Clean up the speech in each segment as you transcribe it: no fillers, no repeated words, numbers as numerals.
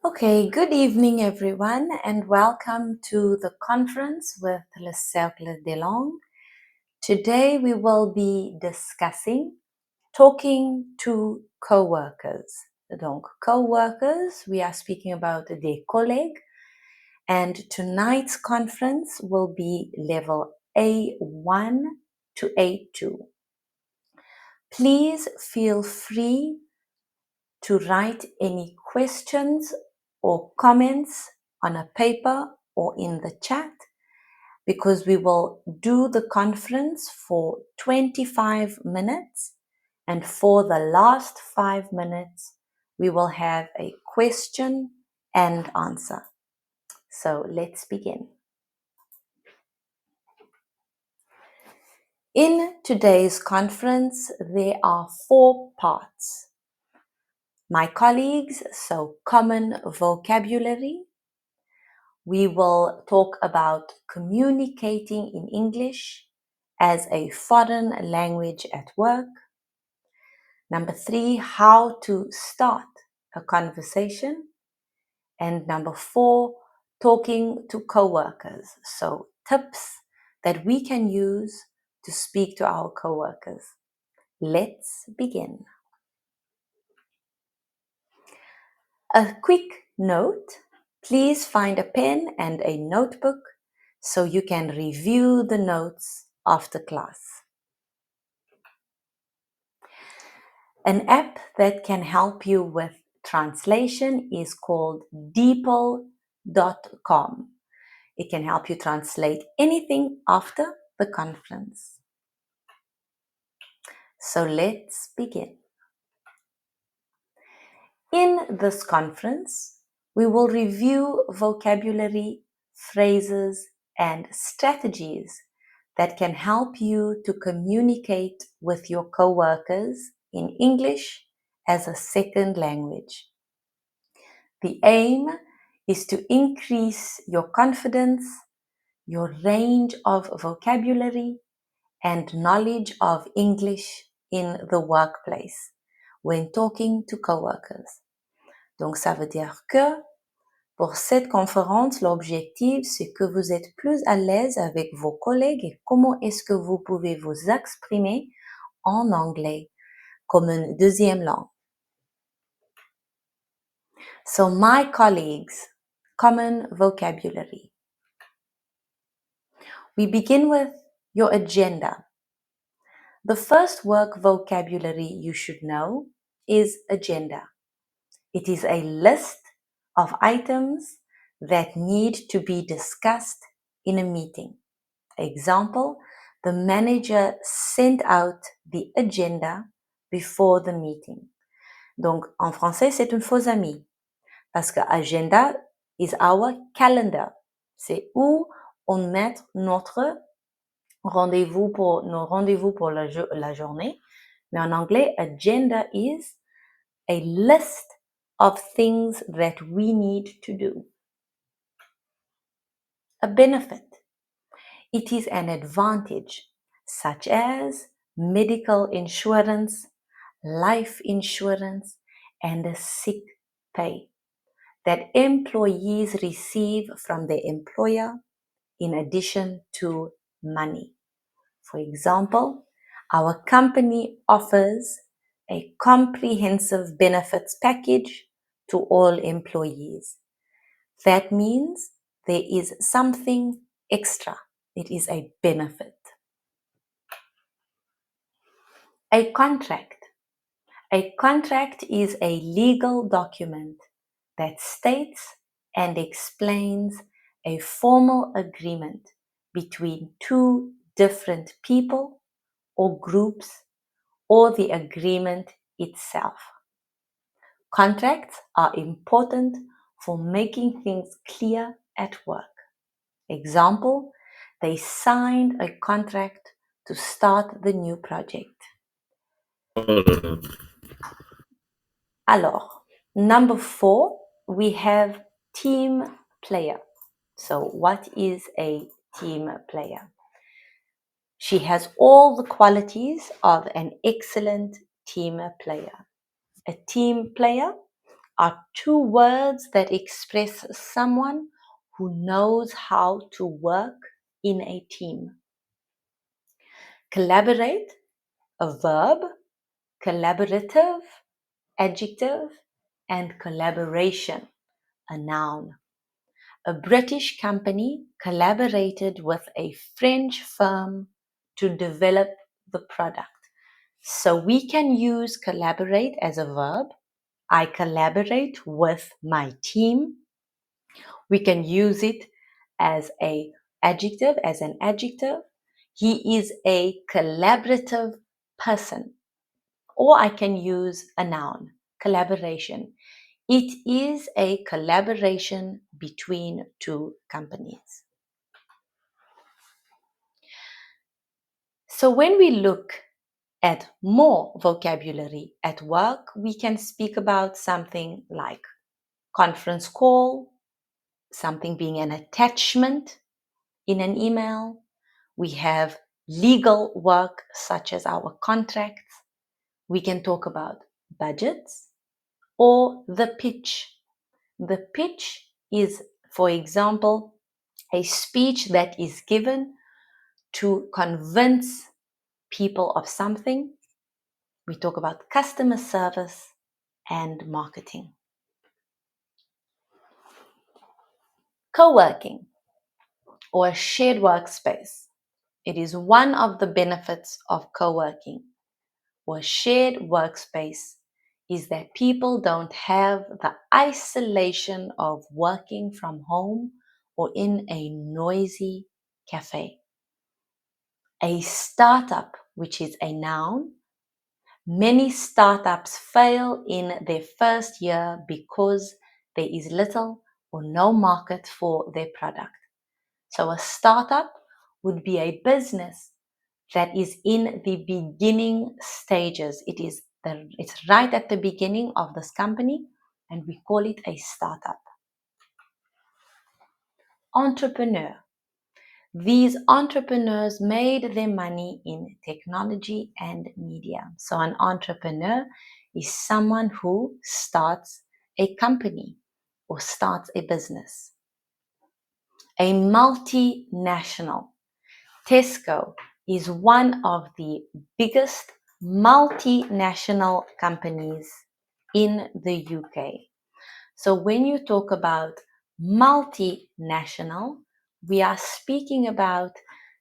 Okay, good evening everyone and welcome to the conference with le Cercle des Langues. Today we will be discussing talking to coworkers. Donc, coworkers, we are speaking about des collègues, and tonight's conference will be level A1 to A2. Please feel free to write any questions or comments on a paper or in the chat, because we will do the conference for 25 minutes, and for the last 5 minutes we will have a question and answer. So let's begin. In today's conference there are 4 parts. My colleagues, so common vocabulary. We will talk about communicating in English as a foreign language at work. Number 3, how to start a conversation. And number 4, talking to coworkers. So tips that we can use to speak to our coworkers. Let's begin. A quick note, please find a pen and a notebook so you can review the notes after class. An app that can help you with translation is called deepl.com. It can help you translate anything after the conference. So let's begin. In this conference, we will review vocabulary, phrases, and strategies that can help you to communicate with your coworkers in English as a second language. The aim is to increase your confidence, your range of vocabulary, and knowledge of English in the workplace when talking to coworkers. Donc, ça veut dire que pour cette conférence, l'objectif, c'est que vous êtes plus à l'aise avec vos collègues et comment est-ce que vous pouvez vous exprimer en anglais comme une deuxième langue. So, my colleagues, common vocabulary. We begin with your agenda. The first work vocabulary you should know is agenda. It is a list of items that need to be discussed in a meeting. Example, the manager sent out the agenda before the meeting. Donc, en français, c'est une fausse amie. Parce que agenda is our calendar. C'est où on met notre rendez-vous pour nos rendez-vous pour la journée. Mais en anglais, agenda is a list of things that we need to do. A benefit. It is an advantage, such as medical insurance, life insurance, and a sick pay that employees receive from their employer in addition to money. For example, our company offers a comprehensive benefits package to all employees. That means there is something extra. It is a benefit. A contract. A contract is a legal document that states and explains a formal agreement between two different people or groups, or the agreement itself. Contracts are important for making things clear at work. Example, they signed a contract to start the new project. Alors, number 4, we have team player. So what is a team player? She has all the qualities of an excellent team player. A team player are two words that express someone who knows how to work in a team. Collaborate, a verb, collaborative, adjective, and collaboration, a noun. A British company collaborated with a French firm to develop the product. So we can use collaborate as a verb. I collaborate with my team. We can use it as an adjective. He is a collaborative person. Or I can use a noun, collaboration. It is a collaboration between two companies. So when we look at more vocabulary at work, we can speak about something like conference call, something being an attachment in an email. We have legal work such as our contracts. We can talk about budgets or the pitch. The pitch is, for example, a speech that is given to convince people of something. We talk about customer service and marketing. Co-working or a shared workspace. It is one of the benefits of co-working or shared workspace is that people don't have the isolation of working from home or in a noisy cafe. A startup, which is a noun, many startups fail in their first year because there is little or no market for their product. So a startup would be a business that is in the beginning stages. It's right at the beginning of this company, and we call it a startup. Entrepreneur. These entrepreneurs made their money in technology and media. So an entrepreneur is someone who starts a company or starts a business. A multinational. Tesco is one of the biggest multinational companies in the UK. So when you talk about multinational, we are speaking about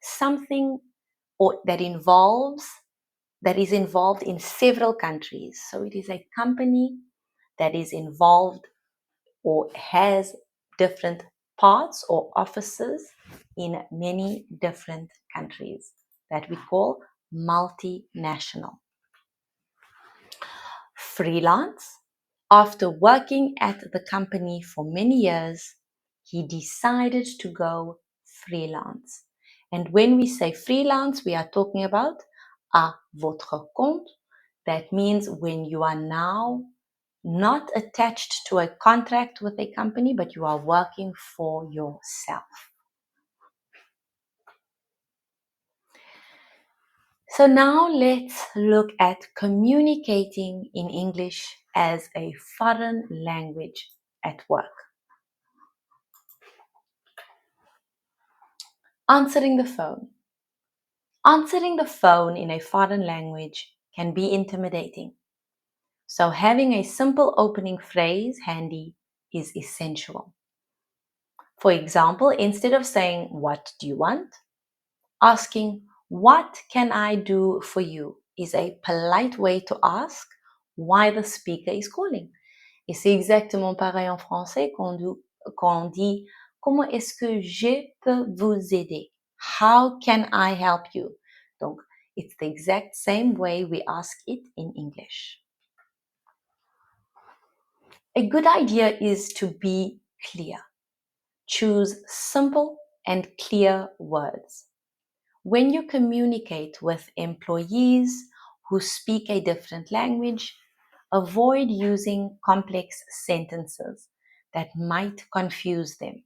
something that is involved in several countries. So it is a company that is involved or has different parts or offices in many different countries that we call multinational. Freelance. After working at the company for many years, he decided to go freelance. And when we say freelance, we are talking about à votre compte. That means when you are now not attached to a contract with a company, but you are working for yourself. So now let's look at communicating in English as a foreign language at work. Answering the phone. Answering the phone in a foreign language can be intimidating. So having a simple opening phrase handy is essential. For example, instead of saying, "What do you want?" asking, "What can I do for you?" is a polite way to ask why the speaker is calling. Et c'est exactement pareil en français quand on dit "Comment est-ce que je peux vous aider?" How can I help you? Donc, it's the exact same way we ask it in English. A good idea is to be clear. Choose simple and clear words. When you communicate with employees who speak a different language, avoid using complex sentences that might confuse them.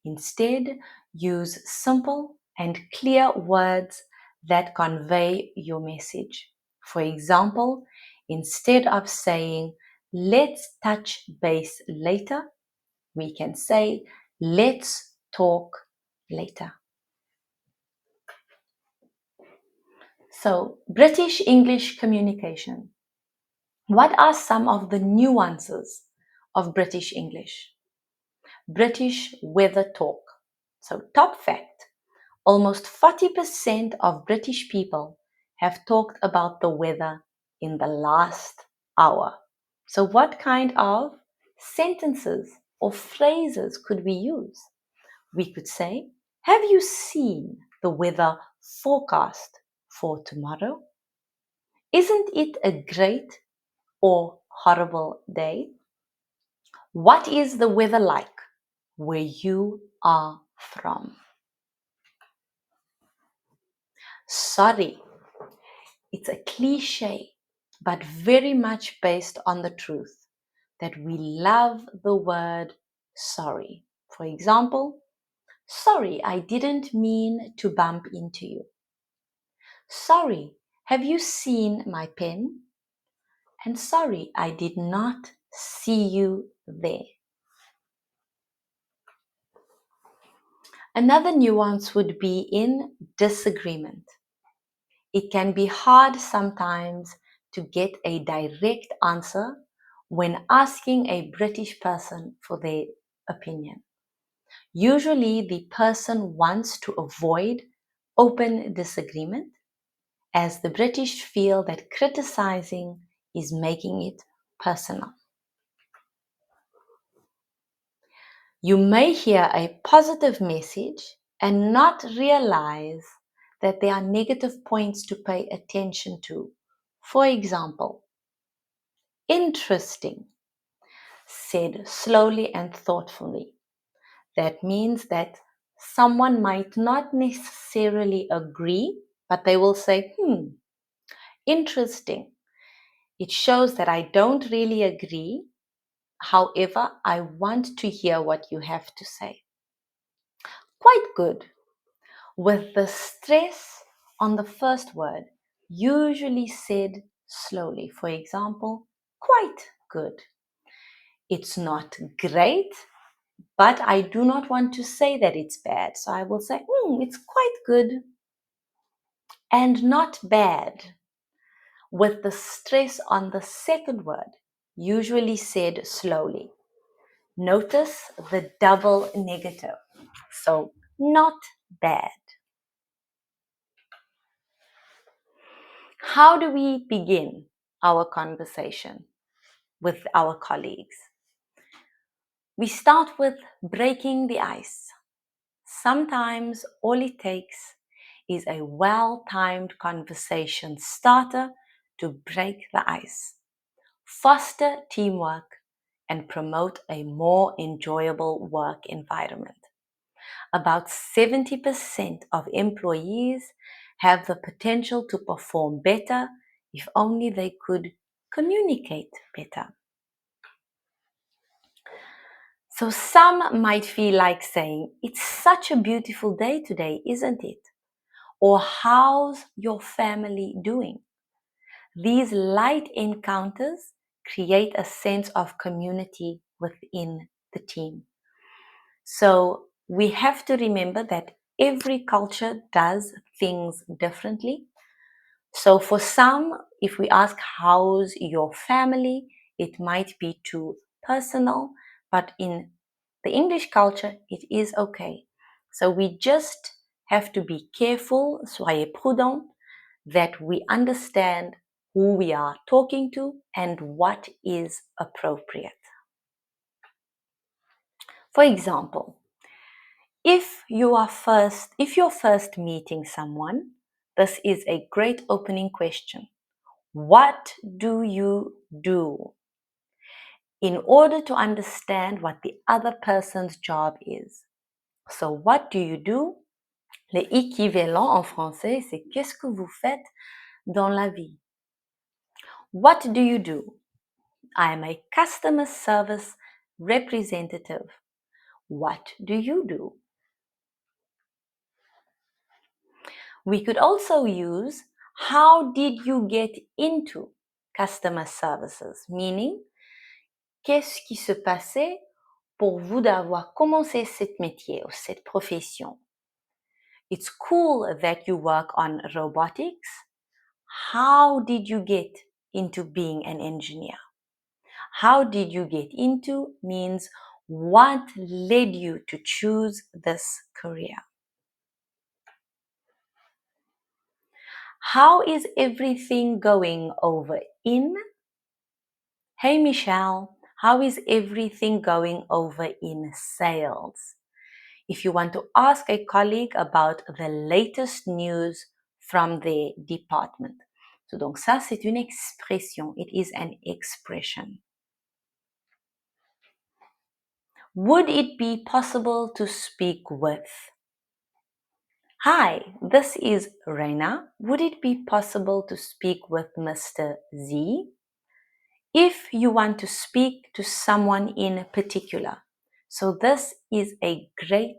Instead, use simple and clear words that convey your message. For example, instead of saying, let's touch base later. We can say, let's talk later. So, British English communication. What are some of the nuances of British English? British weather talk. So, top fact, almost 40% of British people have talked about the weather in the last hour. So, what kind of sentences or phrases could we use? We could say, have you seen the weather forecast for tomorrow? Isn't it a great or horrible day? What is the weather like where you are from? Sorry, it's a cliche, but very much based on the truth that we love the word sorry. For example, sorry, I didn't mean to bump into you. Sorry, have you seen my pen? And sorry, I did not see you there. Another nuance would be in disagreement. It can be hard sometimes to get a direct answer when asking a British person for their opinion. Usually, the person wants to avoid open disagreement, as the British feel that criticizing is making it personal. You may hear a positive message and not realize that there are negative points to pay attention to. For example, interesting, said slowly and thoughtfully. That means that someone might not necessarily agree, but they will say, interesting. It shows that I don't really agree. However, I want to hear what you have to say. Quite good. With the stress on the first word, usually said slowly. For example, quite good. It's not great, but I do not want to say that it's bad. So I will say, it's quite good and not bad. With the stress on the second word, usually said slowly. Notice the double negative. So, not bad. How do we begin our conversation with our colleagues? We start with breaking the ice. Sometimes all it takes is a well-timed conversation starter to break the ice, foster teamwork, and promote a more enjoyable work environment. About 70% of employees have the potential to perform better if only they could communicate better. So some might feel like saying, it's such a beautiful day today, isn't it? Or how's your family doing? These light encounters create a sense of community within the team. So we have to remember that every culture does things differently. So for some, if we ask, how's your family? It might be too personal, but in the English culture, it is okay. So we just have to be careful, soyez prudent, that we understand who we are talking to and what is appropriate. For example, if you're first meeting someone, this is a great opening question. What do you do? In order to understand what the other person's job is. So, what do you do? L'équivalent en français, c'est qu'est-ce que vous faites dans la vie? What do you do? I am a customer service representative. What do you do? We could also use, how did you get into customer services? Meaning, qu'est-ce qui se passait pour vous d'avoir commencé cette métier ou cette profession? It's cool that you work on robotics. How did you get into being an engineer? How did you get into means what led you to choose this career? How is everything going over in? Hey Michelle, how is everything going over in sales? If you want to ask a colleague about the latest news from their department. So, donc ça, c'est une expression. It is an expression. Would it be possible to speak with? Hi, this is Reina. Would it be possible to speak with Mr. Z? If you want to speak to someone in particular. So this is a great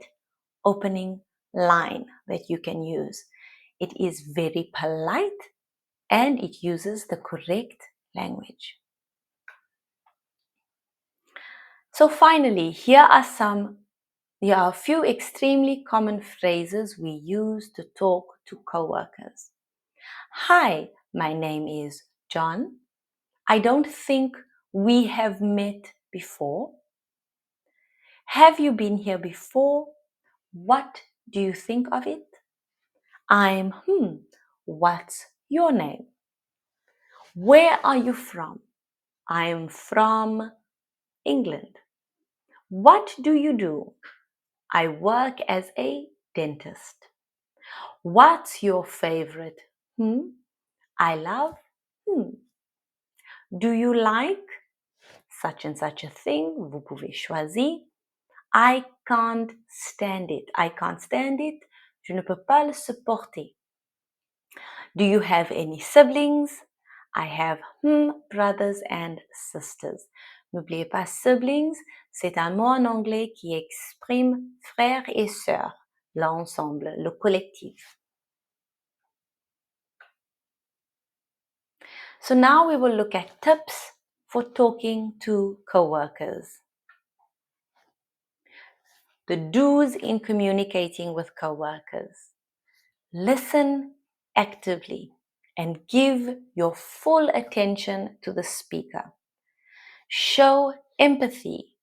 opening line that you can use. It is very polite and it uses the correct language. So finally, here are a few extremely common phrases we use to talk to coworkers. Hi, my name is John. I don't think we have met before. Have you been here before? What do you think of it? I'm What's your name? Where are you from? I'm from England. What do you do? I work as a dentist. What's your favorite? I love. Do you like such and such a thing? Vous pouvez choisir. I can't stand it. I can't stand it. Je ne peux pas le supporter. Do you have any siblings? I have brothers and sisters. N'oubliez pas siblings, c'est un mot en anglais qui exprime frères et sœurs, l'ensemble, le collectif. So now we will look at tips for talking to coworkers. The do's in communicating with coworkers. Listen actively and give your full attention to the speaker. Show empathy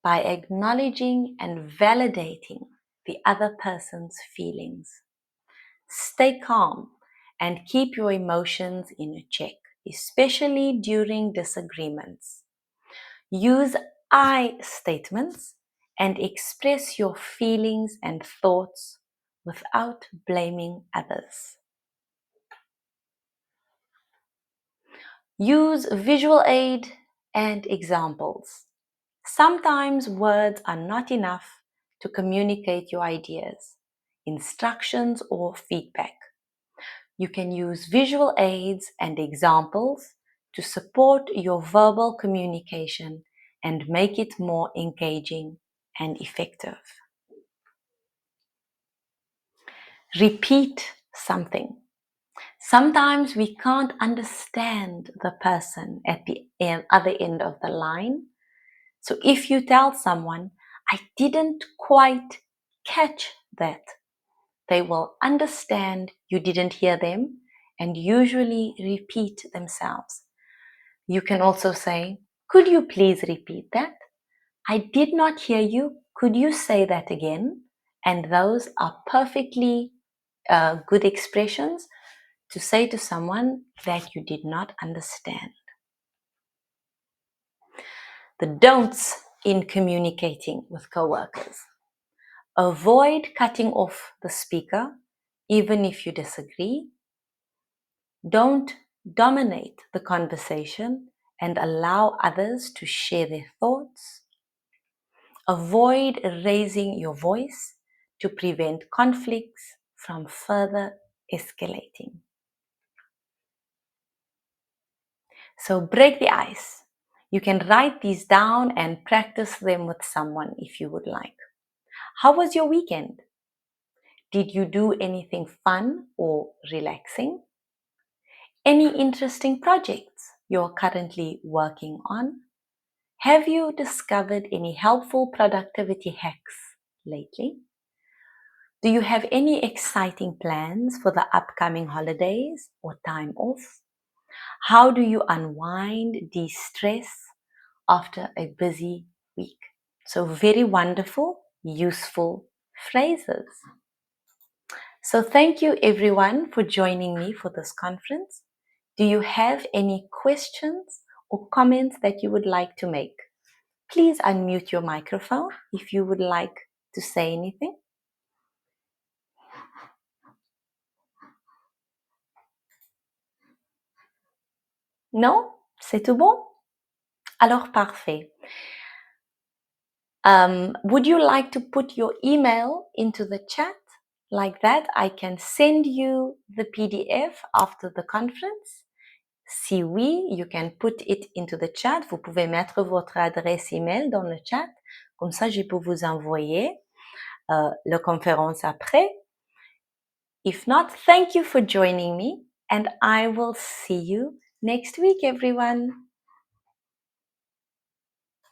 by acknowledging and validating the other person's feelings. Stay calm and keep your emotions in check, especially during disagreements. Use I statements and express your feelings and thoughts without blaming others. Use visual aid and examples. Sometimes words are not enough to communicate your ideas, instructions, or feedback. You can use visual aids and examples to support your verbal communication and make it more engaging and effective. Repeat something. Sometimes we can't understand the person at the other end of the line. So if you tell someone, I didn't quite catch that, they will understand you didn't hear them and usually repeat themselves. You can also say, could you please repeat that? I did not hear you. Could you say that again? And those are perfectly good expressions to say to someone that you did not understand. The don'ts in communicating with coworkers. Avoid cutting off the speaker, even if you disagree. Don't dominate the conversation and allow others to share their thoughts. Avoid raising your voice to prevent conflicts from further escalating. So break the ice. You can write these down and practice them with someone if you would like. How was your weekend? Did you do anything fun or relaxing? Any interesting projects you're currently working on? Have you discovered any helpful productivity hacks lately? Do you have any exciting plans for the upcoming holidays or time off? How do you unwind, de-stress after a busy week? So very wonderful, useful phrases. So thank you everyone for joining me for this conference. Do you have any questions or comments that you would like to make? Please unmute your microphone if you would like to say anything. Non? C'est tout bon? Alors parfait. Would you like to put your email into the chat? Like that, I can send you the PDF after the conference. Si oui, you can put it into the chat. Vous pouvez mettre votre adresse email dans le chat. Comme ça, je peux vous envoyer la conférence après. If not, thank you for joining me and I will see you next week, everyone.